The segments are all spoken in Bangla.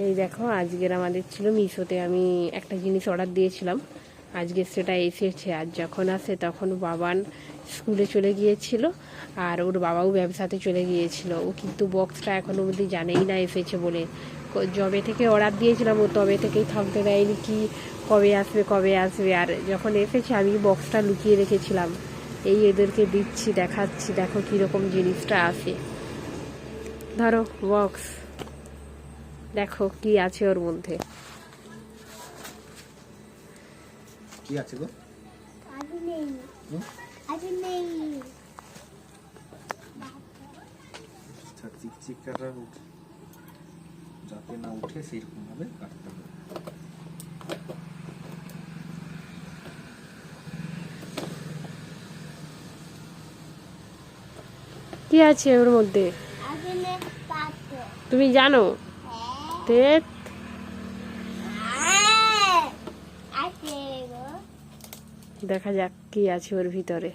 এই দেখো, আজকের আমাদের ছিল মিশোতে আমি একটা জিনিস অর্ডার দিয়েছিলাম, আজকে সেটা এসেছে। আর যখন আসে তখন বাবান স্কুলে চলে গিয়েছিল আর ওর বাবাও ব্যবসাতে চলে গিয়েছিল। ও কিন্তু বক্সটা এখনো অবধি জানেই না এসেছে বলে। যবে থেকে অর্ডার দিয়েছিলাম ও তবে থেকেই থামতে দেয়নি, কি কবে আসবে কবে আসবে। আর যখন এসেছে আমি বক্সটা লুকিয়ে রেখেছিলাম, এই এদেরকে দিচ্ছি, দেখাচ্ছি, দেখো কীরকম জিনিসটা আসে। ধরো বক্স, দেখো কি আছে ওর মধ্যে। কি আছে গো? আগে নেই, আগে নেই। চিকচিকাটা যাতে না উঠে সেরকম ভাবে কাটতে হবে। কি আছে ওর মধ্যে আগে নে পাত্র। তুমি জানো? তেত আছে গো। দেখা যাক কি আছে ওর ভিতরে।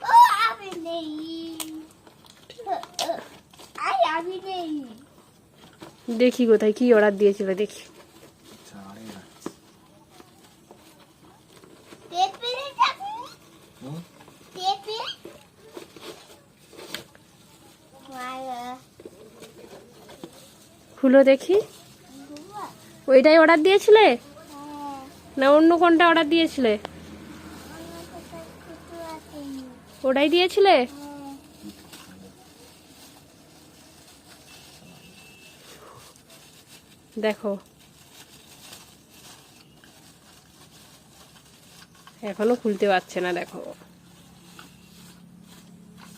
ও আগে নেই, আগে নেই। দেখি কোথায় কি অর্ডার দিয়েছিল, দেখি। ছাড়ে রাখছি। পেঁপে যাবে, পেঁপে খুলো দেখি। ওইটাই অর্ডার দিয়েছিলে না অন্য কোনটা অর্ডার দিয়েছিলে? ওটাই দিয়েছিলে? দেখো এখনো খুলতে পারছে না। দেখো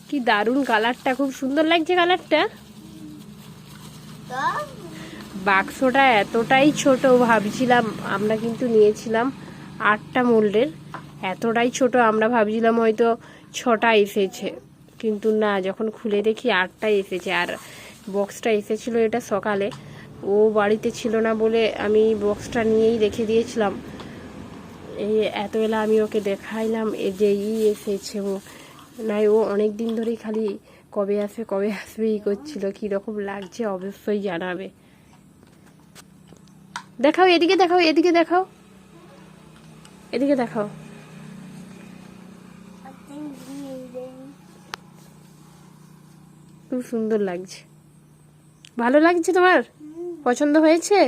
কি দারুণ কালারটা, খুব সুন্দর লাগছে কালারটা। বাক্সটা এতটাই ছোট, ভাবছিলাম আমরা কিন্তু নিয়েছিলাম 8টা মোল্ডের, এতটাই ছোট আমরা ভাবছিলাম হয়তো 6টা এসেছে, কিন্তু না, যখন খুলে দেখি 8টাই এসেছে। আর বক্সটা এসেছিল এটা সকালে, ও বাড়িতে ছিল না বলে আমি বক্সটা নিয়েই রেখে দিয়েছিলাম। এই এতবেলা আমি ওকে দেখাইলাম যে এসেছে। ও নাই, ও অনেক দিন ধরেই খালি কবে আসবে কবে আসবে করছিল। কীরকম লাগছে অবশ্যই জানাবে। দেখাও, এদিকে দেখাও, এদিকে দেখাও, এদিকে দেখাও। খুব সুন্দর লাগছে। ভালো লাগছে তোমার? পছন্দ হয়েছে?